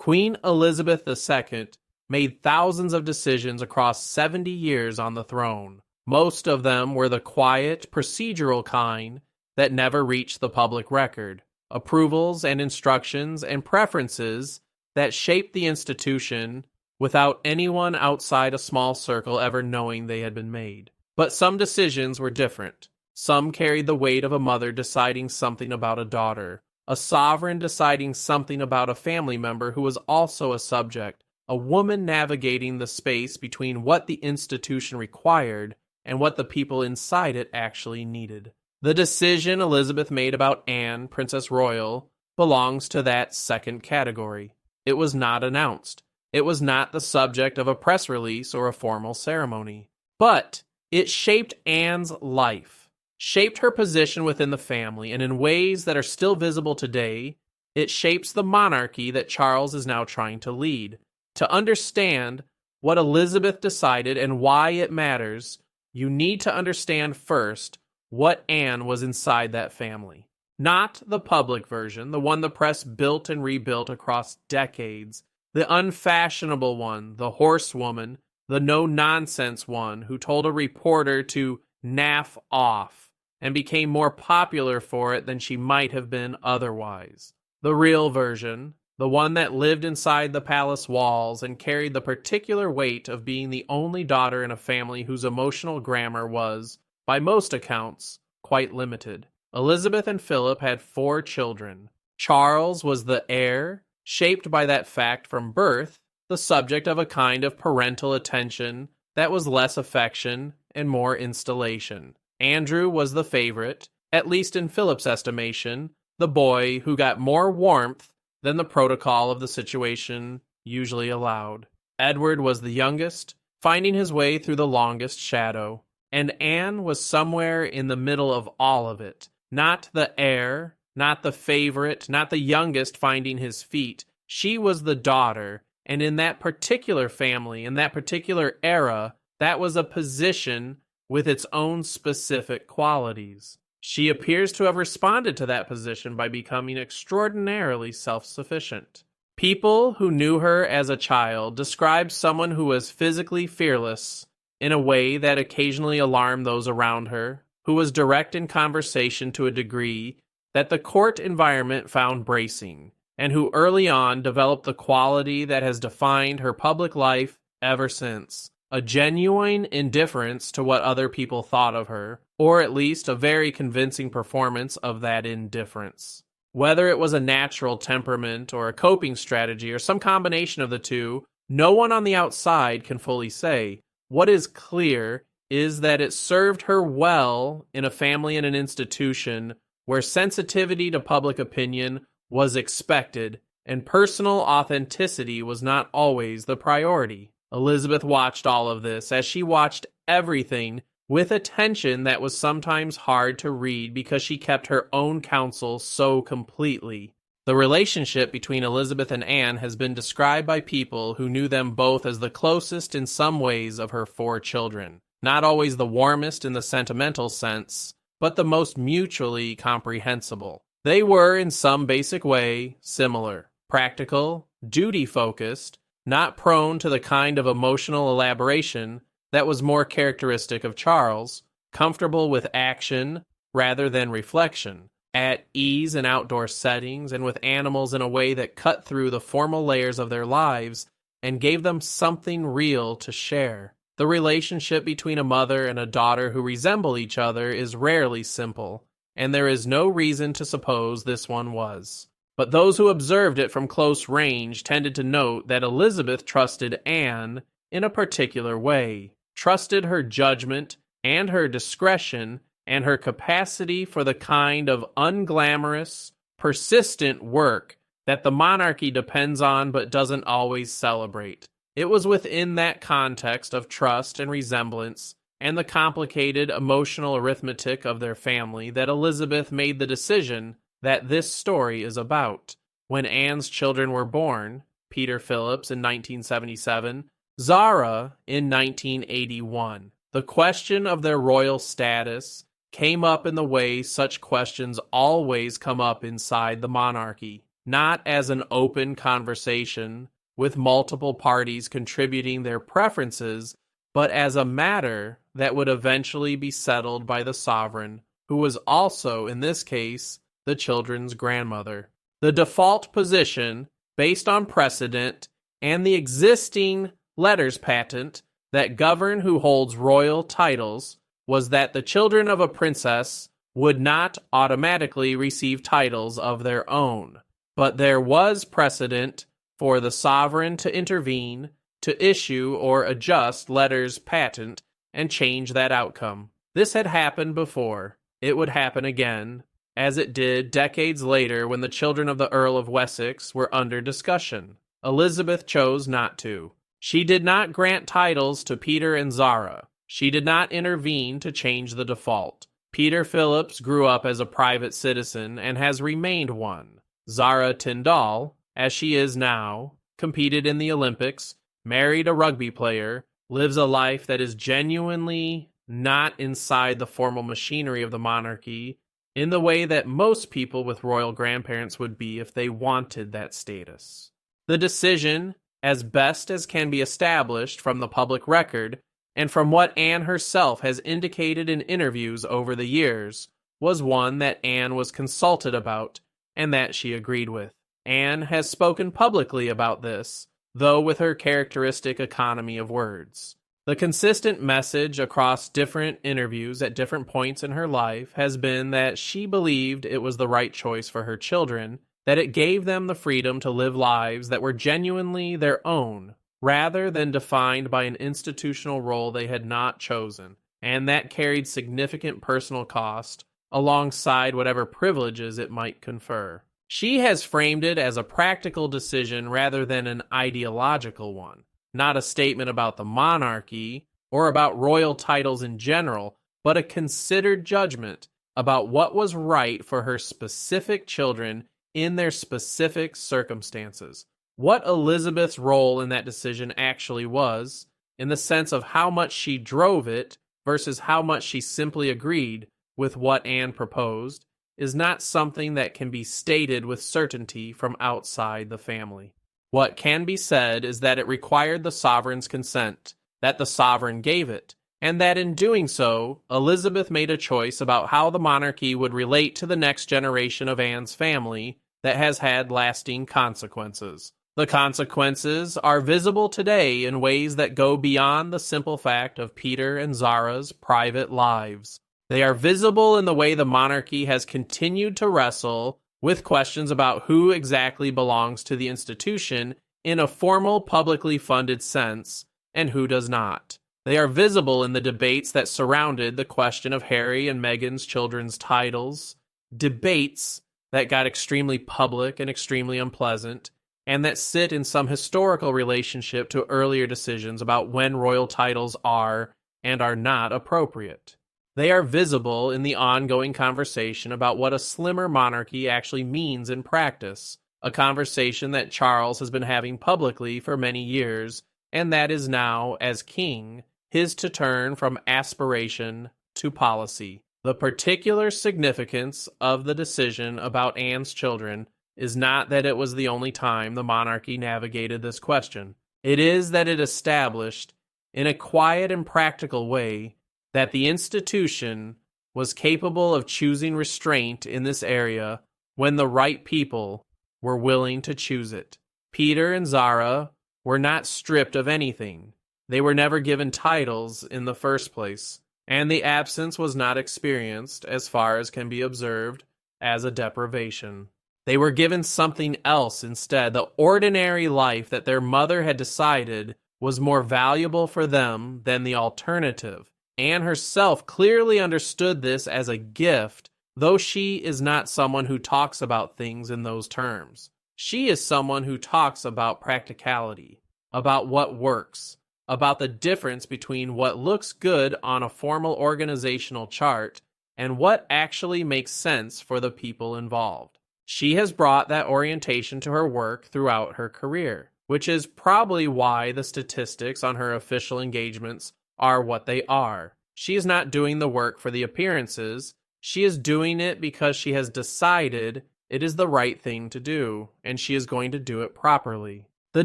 Queen Elizabeth II made thousands of decisions across 70 years on the throne. Most of them were the quiet, procedural kind that never reached the public record. Approvals and instructions and preferences that shaped the institution without anyone outside a small circle ever knowing they had been made. But some decisions were different. Some carried the weight of a mother deciding something about a daughter, a sovereign deciding something about a family member who was also a subject, a woman navigating the space between what the institution required and what the people inside it actually needed. The decision Elizabeth made about Anne, Princess Royal, belongs to that second category. It was not announced. It was not the subject of a press release or a formal ceremony. But it shaped Anne's life, shaped her position within the family, and in ways that are still visible today, it shapes the monarchy that Charles is now trying to lead. To understand what Elizabeth decided and why it matters, you need to understand first what Anne was inside that family. Not the public version, the one the press built and rebuilt across decades, the unfashionable one, the horsewoman, the no-nonsense one who told a reporter to naff off and became more popular for it than she might have been otherwise. The real version, the one that lived inside the palace walls and carried the particular weight of being the only daughter in a family whose emotional grammar was, by most accounts, quite limited. Elizabeth and Philip had 4 children. Charles was the heir, shaped by that fact from birth, the subject of a kind of parental attention that was less affection and more installation. Andrew was the favorite, at least in Philip's estimation, the boy who got more warmth than the protocol of the situation usually allowed. Edward was the youngest, finding his way through the longest shadow. And Anne was somewhere in the middle of all of it. Not the heir, not the favorite, not the youngest finding his feet. She was the daughter, and in that particular family, in that particular era, that was a position with its own specific qualities. She appears to have responded to that position by becoming extraordinarily self-sufficient. People who knew her as a child described someone who was physically fearless in a way that occasionally alarmed those around her, who was direct in conversation to a degree that the court environment found bracing, and who early on developed the quality that has defined her public life ever since, a genuine indifference to what other people thought of her, or at least a very convincing performance of that indifference. Whether it was a natural temperament or a coping strategy or some combination of the two, no one on the outside can fully say. What is clear is that it served her well in a family and an institution where sensitivity to public opinion was expected and personal authenticity was not always the priority. Elizabeth watched all of this as she watched everything with attention that was sometimes hard to read because she kept her own counsel so completely. The relationship between Elizabeth and Anne has been described by people who knew them both as the closest in some ways of her 4 children. Not always the warmest in the sentimental sense, but the most mutually comprehensible. They were, in some basic way, similar. Practical, duty-focused, not prone to the kind of emotional elaboration that was more characteristic of Charles, comfortable with action rather than reflection, at ease in outdoor settings and with animals in a way that cut through the formal layers of their lives and gave them something real to share. The relationship between a mother and a daughter who resemble each other is rarely simple, and there is no reason to suppose this one was. But those who observed it from close range tended to note that Elizabeth trusted Anne in a particular way, trusted her judgment and her discretion and her capacity for the kind of unglamorous, persistent work that the monarchy depends on but doesn't always celebrate. It was within that context of trust and resemblance and the complicated emotional arithmetic of their family that Elizabeth made the decision that this story is about. When Anne's children were born, Peter Phillips in 1977, Zara in 1981, the question of their royal status came up in the way such questions always come up inside the monarchy. not as an open conversation with multiple parties contributing their preferences, but as a matter that would eventually be settled by the sovereign, who was also, in this case, the children's grandmother. The default position, based on precedent and the existing letters patent that govern who holds royal titles, was that the children of a princess would not automatically receive titles of their own, but there was precedent for the sovereign to intervene, to issue or adjust letters patent and change that outcome. This had happened before. It would happen again, as it did decades later when the children of the Earl of Wessex were under discussion. Elizabeth chose not to. She did not grant titles to Peter and Zara. She did not intervene to change the default. Peter Phillips grew up as a private citizen and has remained one. Zara Tyndall, as she is now, competed in the Olympics, married a rugby player, lives a life that is genuinely not inside the formal machinery of the monarchy in the way that most people with royal grandparents would be if they wanted that status. The decision, as best as can be established from the public record, and from what Anne herself has indicated in interviews over the years, was one that Anne was consulted about and that she agreed with. Anne has spoken publicly about this, though with her characteristic economy of words. The consistent message across different interviews at different points in her life has been that she believed it was the right choice for her children, that it gave them the freedom to live lives that were genuinely their own, rather than defined by an institutional role they had not chosen, and that carried significant personal cost alongside whatever privileges it might confer. She has framed it as a practical decision rather than an ideological one, not a statement about the monarchy or about royal titles in general, but a considered judgment about what was right for her specific children in their specific circumstances. What Elizabeth's role in that decision actually was, in the sense of how much she drove it versus how much she simply agreed with what Anne proposed, is not something that can be stated with certainty from outside the family. What can be said is that it required the sovereign's consent, that the sovereign gave it, and that in doing so, Elizabeth made a choice about how the monarchy would relate to the next generation of Anne's family that has had lasting consequences. The consequences are visible today in ways that go beyond the simple fact of Peter and Zara's private lives. They are visible in the way the monarchy has continued to wrestle with questions about who exactly belongs to the institution in a formal, publicly funded sense, and who does not. They are visible in the debates that surrounded the question of Harry and Meghan's children's titles, debates that got extremely public and extremely unpleasant, and that sit in some historical relationship to earlier decisions about when royal titles are and are not appropriate. They are visible in the ongoing conversation about what a slimmer monarchy actually means in practice, a conversation that Charles has been having publicly for many years, and that is now, as king, his to turn from aspiration to policy. The particular significance of the decision about Anne's children is not that it was the only time the monarchy navigated this question. It is that it established, in a quiet and practical way, that the institution was capable of choosing restraint in this area when the right people were willing to choose it. Peter and Zara were not stripped of anything. They were never given titles in the first place, and the absence was not experienced, as far as can be observed, as a deprivation. They were given something else instead, the ordinary life that their mother had decided was more valuable for them than the alternative. Anne herself clearly understood this as a gift, though she is not someone who talks about things in those terms. She is someone who talks about practicality, about what works, about the difference between what looks good on a formal organizational chart and what actually makes sense for the people involved. She has brought that orientation to her work throughout her career, which is probably why the statistics on her official engagements are what they are. She is not doing the work for the appearances. She is doing it because she has decided It is the right thing to do, and she is going to do it properly. The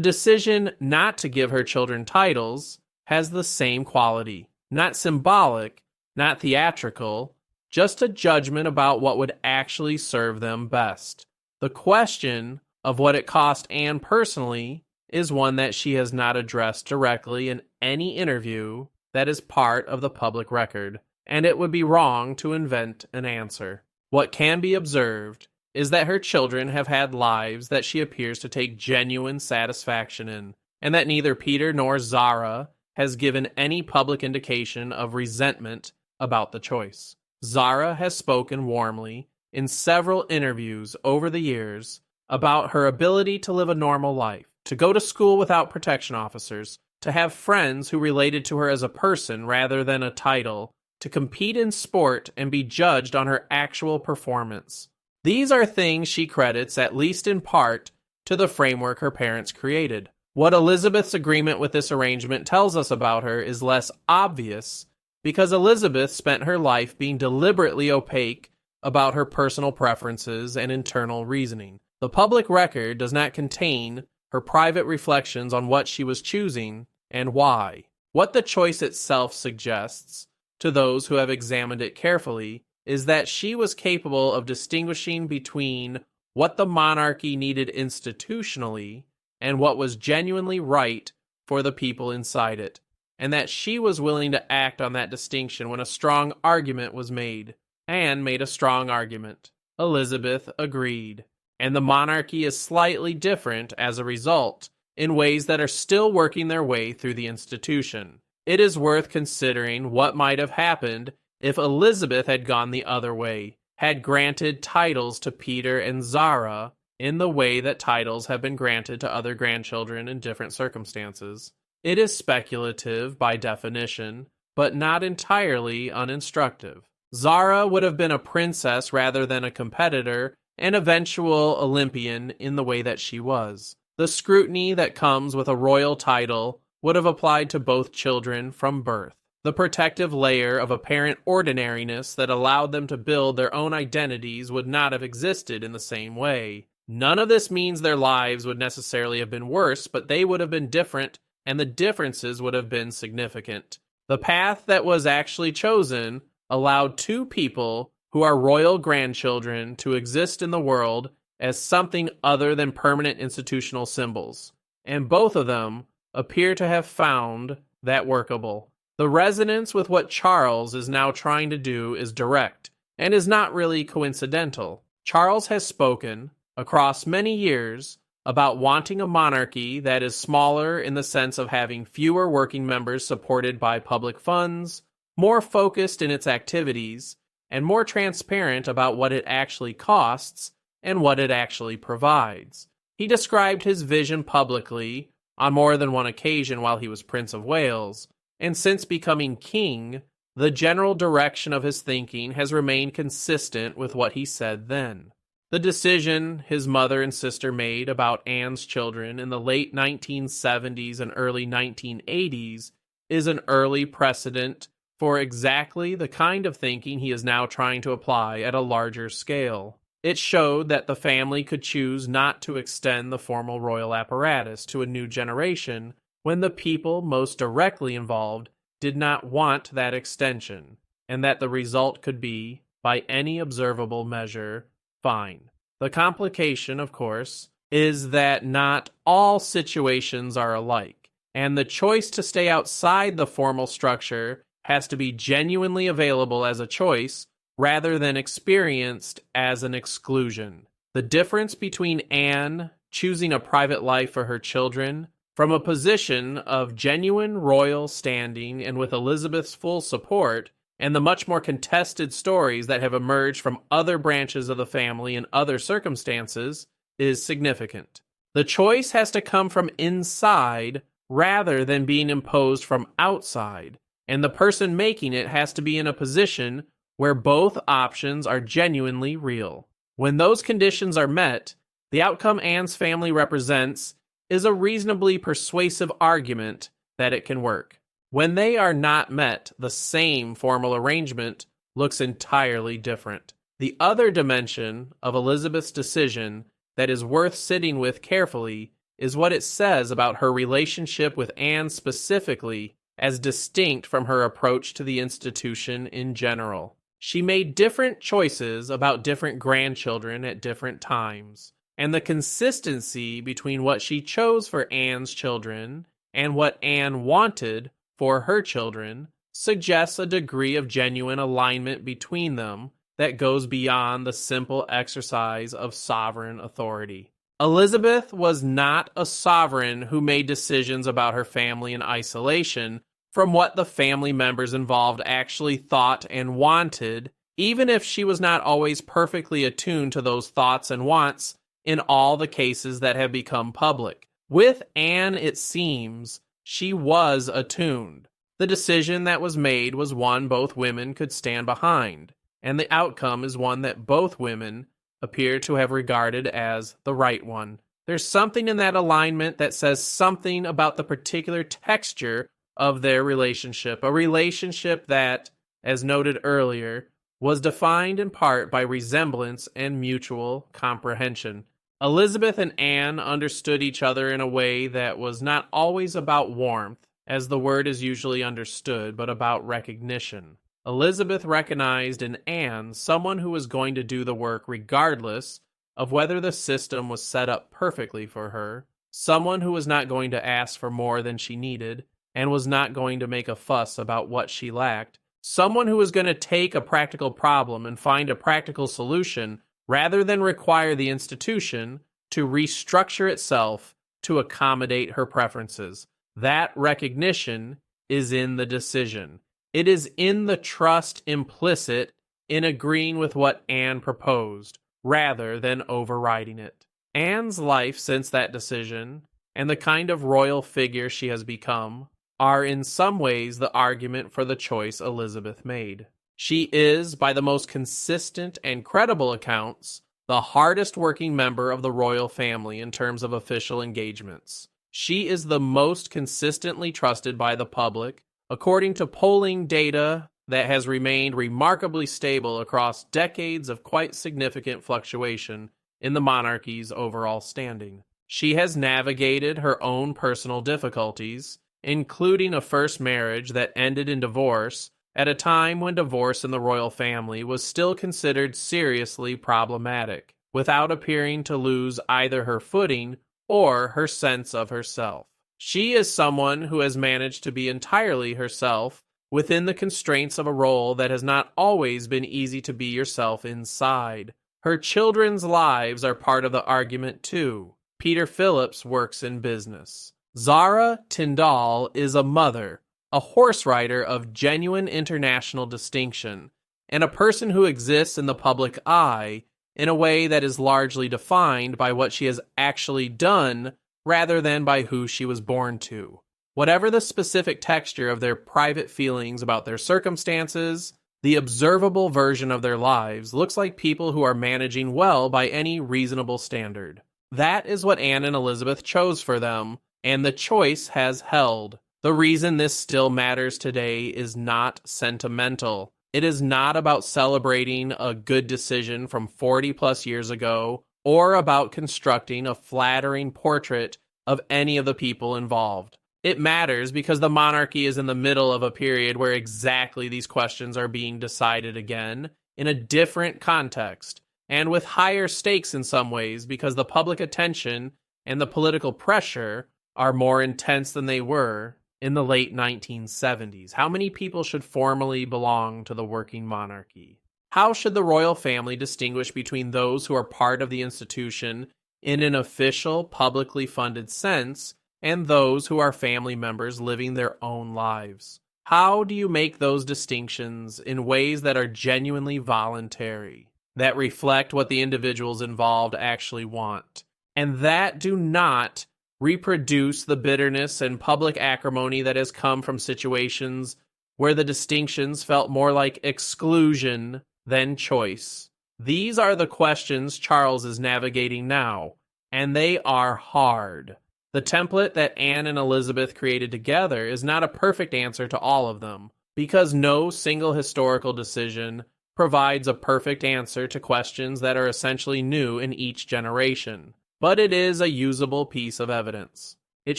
decision not to give her children titles has the same quality. Not symbolic, not theatrical, just a judgment about what would actually serve them best. The question of what it cost Anne personally is one that she has not addressed directly in any interview that is part of the public record, and it would be wrong to invent an answer. What can be observed is that her children have had lives that she appears to take genuine satisfaction in, and that neither Peter nor Zara has given any public indication of resentment about the choice. Zara has spoken warmly in several interviews over the years about her ability to live a normal life, to go to school without protection officers, to have friends who related to her as a person rather than a title, to compete in sport and be judged on her actual performance. These are things she credits, at least in part, to the framework her parents created. What Elizabeth's agreement with this arrangement tells us about her is less obvious because Elizabeth spent her life being deliberately opaque about her personal preferences and internal reasoning. The public record does not contain her private reflections on what she was choosing and why. What the choice itself suggests to those who have examined it carefully is that she was capable of distinguishing between what the monarchy needed institutionally and what was genuinely right for the people inside it, and that she was willing to act on that distinction when a strong argument was made, and made a strong argument. Elizabeth agreed, and the monarchy is slightly different as a result, in ways that are still working their way through the institution. It is worth considering what might have happened if Elizabeth had gone the other way, had granted titles to Peter and Zara in the way that titles have been granted to other grandchildren in different circumstances. It is speculative by definition, but not entirely uninstructive. Zara would have been a princess rather than a competitor, an eventual Olympian in the way that she was. The scrutiny that comes with a royal title would have applied to both children from birth. The protective layer of apparent ordinariness that allowed them to build their own identities would not have existed in the same way. None of this means their lives would necessarily have been worse, but they would have been different, and the differences would have been significant. The path that was actually chosen allowed two people who are royal grandchildren to exist in the world as something other than permanent institutional symbols, and both of them appear to have found that workable. The resonance with what Charles is now trying to do is direct, and is not really coincidental. Charles has spoken, across many years, about wanting a monarchy that is smaller in the sense of having fewer working members supported by public funds, more focused in its activities, and more transparent about what it actually costs and what it actually provides. He described his vision publicly on more than one occasion while he was Prince of Wales, and since becoming king, the general direction of his thinking has remained consistent with what he said then. The decision his mother and sister made about Anne's children in the late 1970s and early 1980s is an early precedent for exactly the kind of thinking he is now trying to apply at a larger scale. It showed that the family could choose not to extend the formal royal apparatus to a new generation when the people most directly involved did not want that extension, and that the result could be, by any observable measure, fine. The complication, of course, is that not all situations are alike, and the choice to stay outside the formal structure has to be genuinely available as a choice rather than experienced as an exclusion. The difference between Anne choosing a private life for her children from a position of genuine royal standing and with Elizabeth's full support, and the much more contested stories that have emerged from other branches of the family in other circumstances, is significant. The choice has to come from inside rather than being imposed from outside, and the person making it has to be in a position where both options are genuinely real. When those conditions are met, the outcome Anne's family represents is a reasonably persuasive argument that it can work. When they are not met, the same formal arrangement looks entirely different. The other dimension of Elizabeth's decision that is worth sitting with carefully is what it says about her relationship with Anne specifically, as distinct from her approach to the institution in general. She made different choices about different grandchildren at different times, and the consistency between what she chose for Anne's children and what Anne wanted for her children suggests a degree of genuine alignment between them that goes beyond the simple exercise of sovereign authority. Elizabeth was not a sovereign who made decisions about her family in isolation from what the family members involved actually thought and wanted, even if she was not always perfectly attuned to those thoughts and wants in all the cases that have become public. With Anne, it seems, she was attuned. The decision that was made was one both women could stand behind, and the outcome is one that both women appear to have regarded as the right one. There's something in that alignment that says something about the particular texture of their relationship, a relationship that, as noted earlier, was defined in part by resemblance and mutual comprehension. Elizabeth and Anne understood each other in a way that was not always about warmth, as the word is usually understood, but about recognition. Elizabeth recognized in Anne someone who was going to do the work regardless of whether the system was set up perfectly for her, someone who was not going to ask for more than she needed and was not going to make a fuss about what she lacked, someone who was going to take a practical problem and find a practical solution rather than require the institution to restructure itself to accommodate her preferences. That recognition is in the decision. It is in the trust implicit in agreeing with what Anne proposed, rather than overriding it. Anne's life since that decision, and the kind of royal figure she has become, are in some ways the argument for the choice Elizabeth made. She is, by the most consistent and credible accounts, the hardest working member of the royal family in terms of official engagements. She is the most consistently trusted by the public, according to polling data that has remained remarkably stable across decades of quite significant fluctuation in the monarchy's overall standing. She has navigated her own personal difficulties, including a first marriage that ended in divorce at a time when divorce in the royal family was still considered seriously problematic, without appearing to lose either her footing or her sense of herself. She is someone who has managed to be entirely herself within the constraints of a role that has not always been easy to be yourself inside. Her children's lives are part of the argument too. Peter Phillips works in business. Zara Tyndall is a mother, a horse rider of genuine international distinction, and a person who exists in the public eye in a way that is largely defined by what she has actually done rather than by who she was born to. Whatever the specific texture of their private feelings about their circumstances, the observable version of their lives looks like people who are managing well by any reasonable standard. That is what Anne and Elizabeth chose for them, and the choice has held. The reason this still matters today is not sentimental. It is not about celebrating a good decision from 40 plus years ago, or about constructing a flattering portrait of any of the people involved. It matters because the monarchy is in the middle of a period where exactly these questions are being decided again in a different context, and with higher stakes in some ways because the public attention and the political pressure are more intense than they were in the late 1970s. How many people should formally belong to the working monarchy? How should the royal family distinguish between those who are part of the institution in an official, publicly funded sense and those who are family members living their own lives? How do you make those distinctions in ways that are genuinely voluntary, that reflect what the individuals involved actually want, and that do not reproduce the bitterness and public acrimony that has come from situations where the distinctions felt more like exclusion than choice? These are the questions Charles is navigating now, and they are hard. The template that Anne and Elizabeth created together is not a perfect answer to all of them, because no single historical decision provides a perfect answer to questions that are essentially new in each generation, but it is a usable piece of evidence. It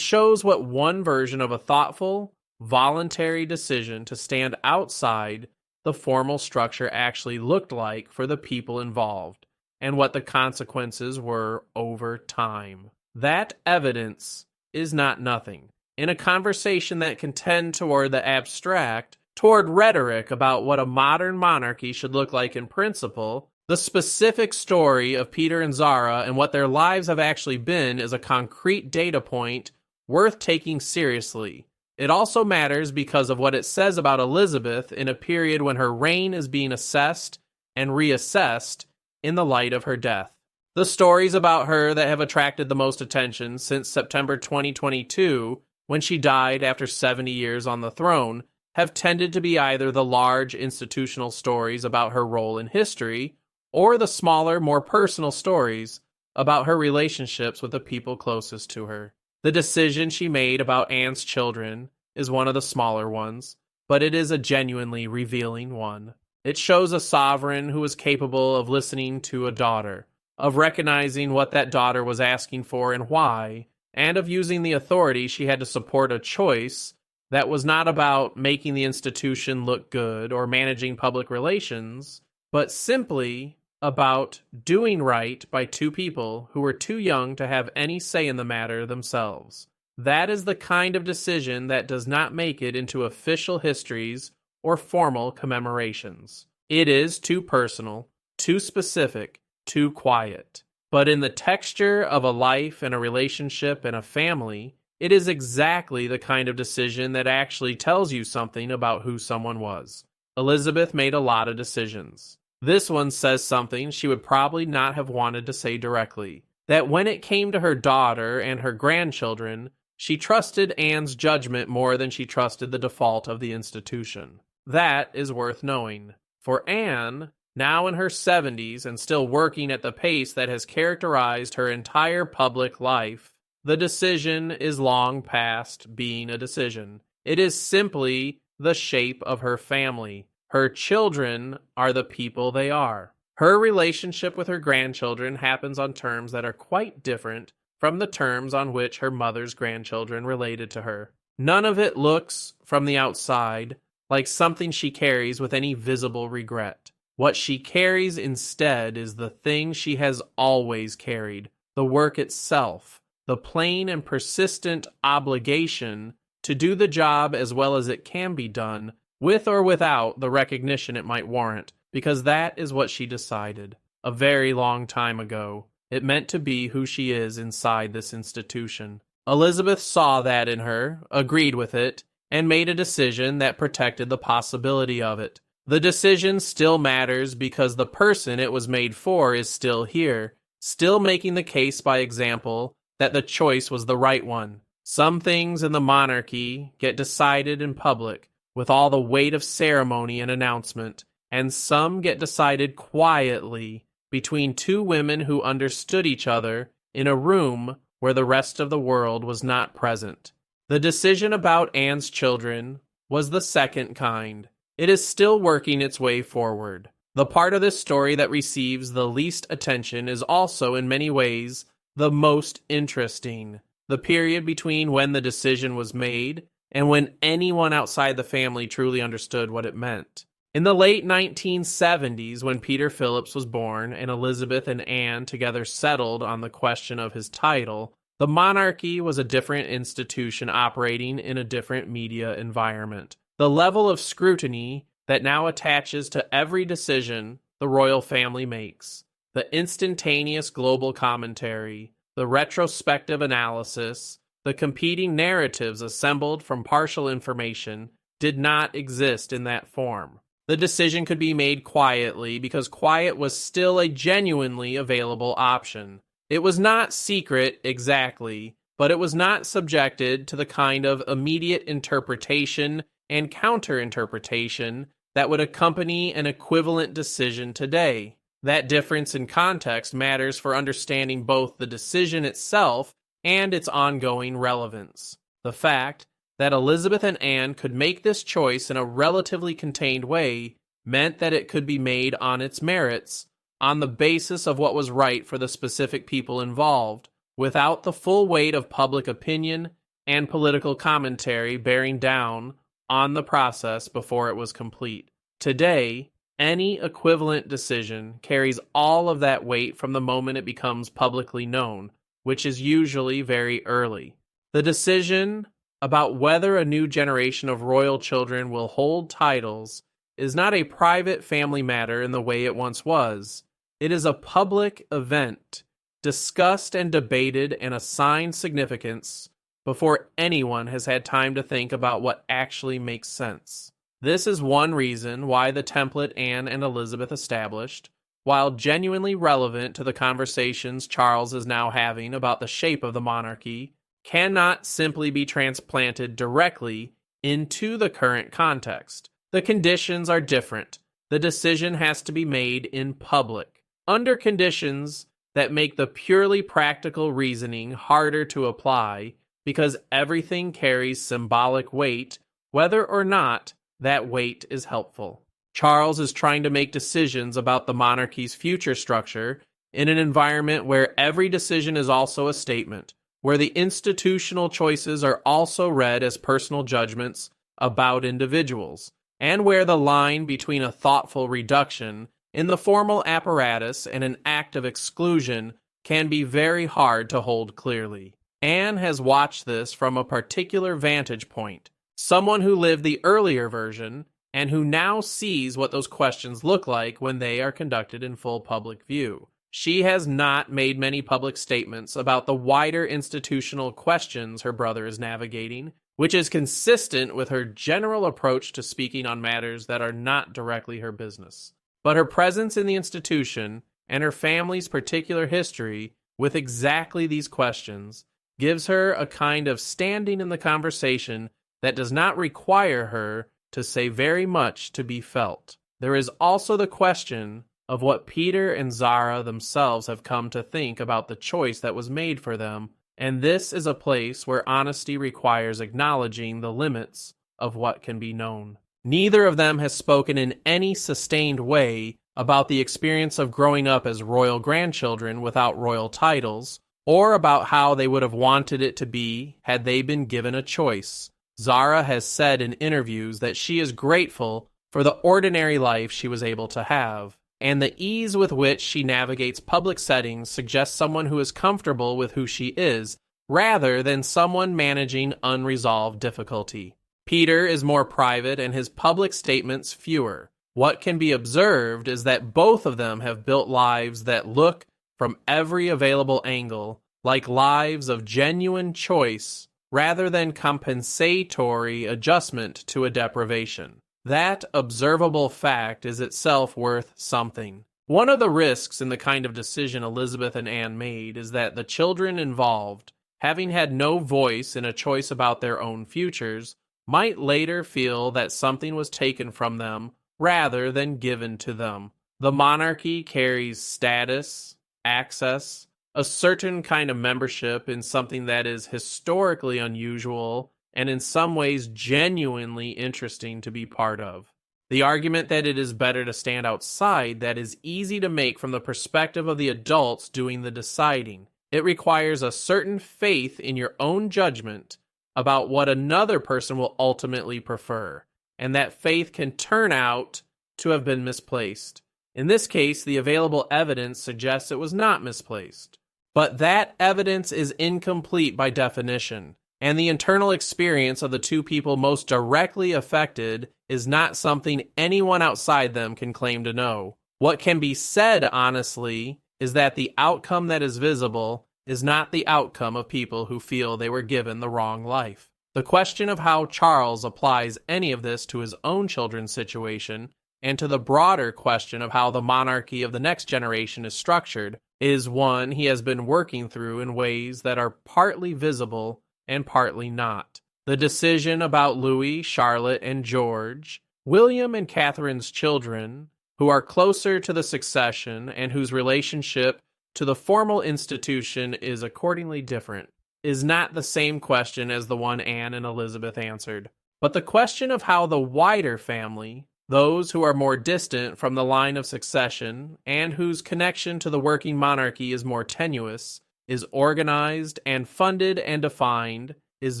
shows what one version of a thoughtful, voluntary decision to stand outside the formal structure actually looked like for the people involved, and what the consequences were over time. That evidence is not nothing. In a conversation that can tend toward the abstract, toward rhetoric about what a modern monarchy should look like in principle, the specific story of Peter and Zara and what their lives have actually been is a concrete data point worth taking seriously. It also matters because of what it says about Elizabeth in a period when her reign is being assessed and reassessed in the light of her death. The stories about her that have attracted the most attention since September 2022, when she died after 70 years on the throne, have tended to be either the large institutional stories about her role in history, or the smaller, more personal stories about her relationships with the people closest to her. The decision she made about Anne's children is one of the smaller ones, but it is a genuinely revealing one. It shows a sovereign who was capable of listening to a daughter, of recognizing what that daughter was asking for and why, and of using the authority she had to support a choice that was not about making the institution look good or managing public relations, but simply about doing right by two people who were too young to have any say in the matter themselves. That is the kind of decision that does not make it into official histories or formal commemorations. It is too personal, too specific, too quiet. But in the texture of a life and a relationship and a family, it is exactly the kind of decision that actually tells you something about who someone was. Elizabeth made a lot of decisions. This one says something she would probably not have wanted to say directly, that when it came to her daughter and her grandchildren, she trusted Anne's judgment more than she trusted the default of the institution. That is worth knowing. For Anne, now in her 70s and still working at the pace that has characterized her entire public life, the decision is long past being a decision. It is simply the shape of her family. Her children are the people they are. Her relationship with her grandchildren happens on terms that are quite different from the terms on which her mother's grandchildren related to her. None of it looks, from the outside, like something she carries with any visible regret. What she carries instead is the thing she has always carried, the work itself, the plain and persistent obligation to do the job as well as it can be done, with or without the recognition it might warrant, because that is what she decided. A very long time ago, it meant to be who she is inside this institution. Elizabeth saw that in her, agreed with it, and made a decision that protected the possibility of it. The decision still matters because the person it was made for is still here, still making the case by example that the choice was the right one. Some things in the monarchy get decided in public, with all the weight of ceremony and announcement, and some get decided quietly between two women who understood each other in a room where the rest of the world was not present. The decision about Anne's children was the second kind. It is still working its way forward. The part of this story that receives the least attention is also in many ways the most interesting. The period between when the decision was made and when anyone outside the family truly understood what it meant. In the late 1970s, when Peter Phillips was born and Elizabeth and Anne together settled on the question of his title, the monarchy was a different institution operating in a different media environment. The level of scrutiny that now attaches to every decision the royal family makes, the instantaneous global commentary, the retrospective analysis, the competing narratives assembled from partial information, did not exist in that form. The decision could be made quietly because quiet was still a genuinely available option. It was not secret exactly, but it was not subjected to the kind of immediate interpretation and counter-interpretation that would accompany an equivalent decision today. That difference in context matters for understanding both the decision itself and its ongoing relevance. The fact that Elizabeth and Anne could make this choice in a relatively contained way meant that it could be made on its merits, on the basis of what was right for the specific people involved, without the full weight of public opinion and political commentary bearing down on the process before it was complete. Today, any equivalent decision carries all of that weight from the moment it becomes publicly known, which is usually very early. The decision about whether a new generation of royal children will hold titles is not a private family matter in the way it once was. It is a public event, discussed and debated and assigned significance before anyone has had time to think about what actually makes sense. This is one reason why the template Anne and Elizabeth established, while genuinely relevant to the conversations Charles is now having about the shape of the monarchy, cannot simply be transplanted directly into the current context. The conditions are different. The decision has to be made in public, under conditions that make the purely practical reasoning harder to apply, because everything carries symbolic weight, whether or not that weight is helpful. Charles is trying to make decisions about the monarchy's future structure in an environment where every decision is also a statement, where the institutional choices are also read as personal judgments about individuals, and where the line between a thoughtful reduction in the formal apparatus and an act of exclusion can be very hard to hold clearly. Anne has watched this from a particular vantage point, someone who lived the earlier version and who now sees what those questions look like when they are conducted in full public view. She has not made many public statements about the wider institutional questions her brother is navigating, which is consistent with her general approach to speaking on matters that are not directly her business. But her presence in the institution and her family's particular history with exactly these questions gives her a kind of standing in the conversation that does not require her to say very much to be felt. There is also the question of what Peter and Zara themselves have come to think about the choice that was made for them, and this is a place where honesty requires acknowledging the limits of what can be known. Neither of them has spoken in any sustained way about the experience of growing up as royal grandchildren without royal titles, or about how they would have wanted it to be had they been given a choice. Zara has said in interviews that she is grateful for the ordinary life she was able to have, and the ease with which she navigates public settings suggests someone who is comfortable with who she is, rather than someone managing unresolved difficulty. Peter is more private and his public statements fewer. What can be observed is that both of them have built lives that look, from every available angle, like lives of genuine choice rather than compensatory adjustment to a deprivation. That observable fact is itself worth something. One of the risks in the kind of decision Elizabeth and Anne made is that the children involved, having had no voice in a choice about their own futures, might later feel that something was taken from them rather than given to them. The monarchy carries status, access, a certain kind of membership in something that is historically unusual and in some ways genuinely interesting to be part of. The argument that it is better to stand outside that is easy to make from the perspective of the adults doing the deciding. It requires a certain faith in your own judgment about what another person will ultimately prefer, and that faith can turn out to have been misplaced. In this case, the available evidence suggests it was not misplaced. But that evidence is incomplete by definition, and the internal experience of the two people most directly affected is not something anyone outside them can claim to know. What can be said honestly is that the outcome that is visible is not the outcome of people who feel they were given the wrong life. The question of how Charles applies any of this to his own children's situation and to the broader question of how the monarchy of the next generation is structured is one he has been working through in ways that are partly visible and partly not. The decision about Louis, Charlotte, and George, William and Catherine's children, who are closer to the succession and whose relationship to the formal institution is accordingly different, is not the same question as the one Anne and Elizabeth answered. But the question of how the wider family, Those who are more distant from the line of succession and whose connection to the working monarchy is more tenuous, is organized and funded and defined, is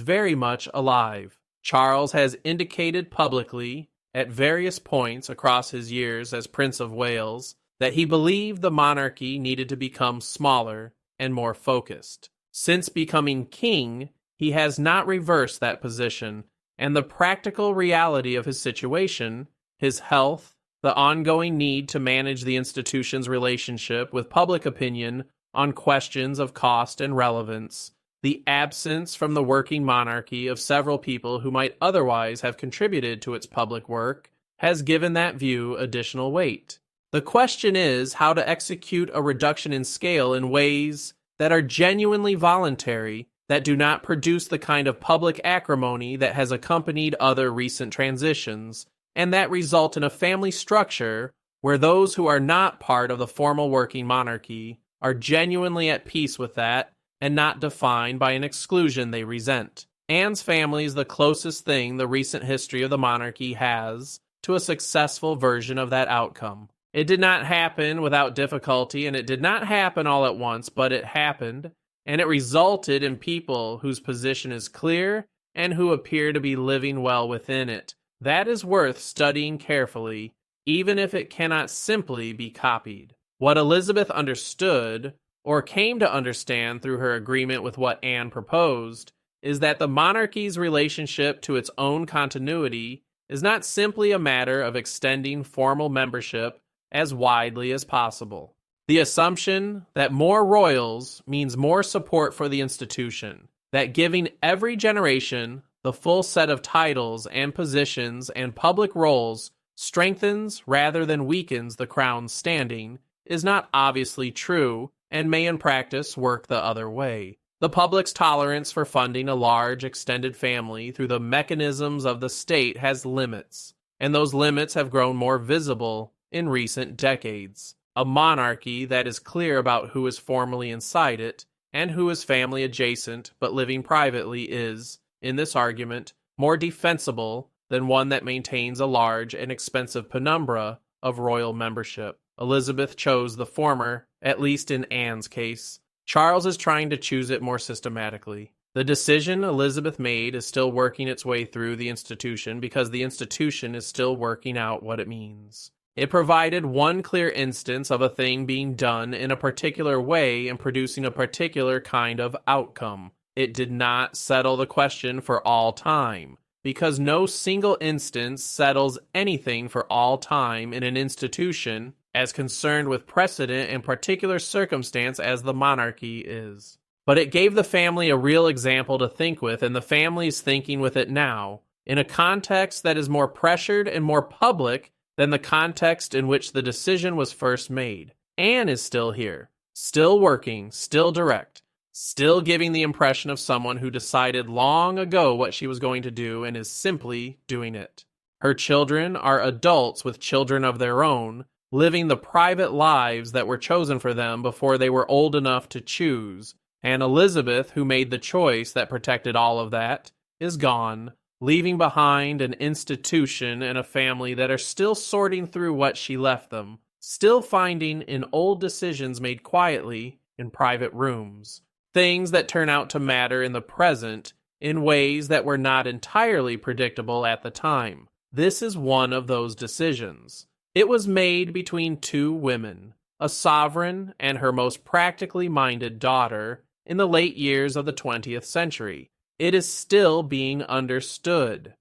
very much alive. Charles has indicated publicly, at various points across his years as Prince of Wales, that he believed the monarchy needed to become smaller and more focused. Since becoming king, he has not reversed that position, and the practical reality of his situation, his health, the ongoing need to manage the institution's relationship with public opinion on questions of cost and relevance, the absence from the working monarchy of several people who might otherwise have contributed to its public work, has given that view additional weight. The question is how to execute a reduction in scale in ways that are genuinely voluntary, that do not produce the kind of public acrimony that has accompanied other recent transitions, and that result in a family structure where those who are not part of the formal working monarchy are genuinely at peace with that and not defined by an exclusion they resent. Anne's family is the closest thing the recent history of the monarchy has to a successful version of that outcome. It did not happen without difficulty, and it did not happen all at once, but it happened, and it resulted in people whose position is clear and who appear to be living well within it. That is worth studying carefully, even if it cannot simply be copied. What Elizabeth understood, or came to understand through her agreement with what Anne proposed, is that the monarchy's relationship to its own continuity is not simply a matter of extending formal membership as widely as possible. The assumption that more royals means more support for the institution, that giving every generation the full set of titles and positions and public roles strengthens rather than weakens the crown's standing, is not obviously true and may in practice work the other way. The public's tolerance for funding a large extended family through the mechanisms of the state has limits, and those limits have grown more visible in recent decades. A monarchy that is clear about who is formally inside it and who is family adjacent but living privately is, in this argument, more defensible than one that maintains a large and expensive penumbra of royal membership. Elizabeth chose the former, at least in Anne's case. Charles is trying to choose it more systematically. The decision Elizabeth made is still working its way through the institution because the institution is still working out what it means. It provided one clear instance of a thing being done in a particular way and producing a particular kind of outcome. It did not settle the question for all time, because no single instance settles anything for all time in an institution as concerned with precedent and particular circumstance as the monarchy is. But it gave the family a real example to think with, and the family is thinking with it now, in a context that is more pressured and more public than the context in which the decision was first made. Anne is still here, still working, still direct, still giving the impression of someone who decided long ago what she was going to do and is simply doing it. Her children are adults with children of their own, living the private lives that were chosen for them before they were old enough to choose, and Elizabeth, who made the choice that protected all of that, is gone, leaving behind an institution and a family that are still sorting through what she left them, still finding in old decisions made quietly in private rooms, things that turn out to matter in the present in ways that were not entirely predictable at the time. This is one of those decisions. It was made between two women, a sovereign and her most practically minded daughter, in the late years of the 20th century. It is still being understood.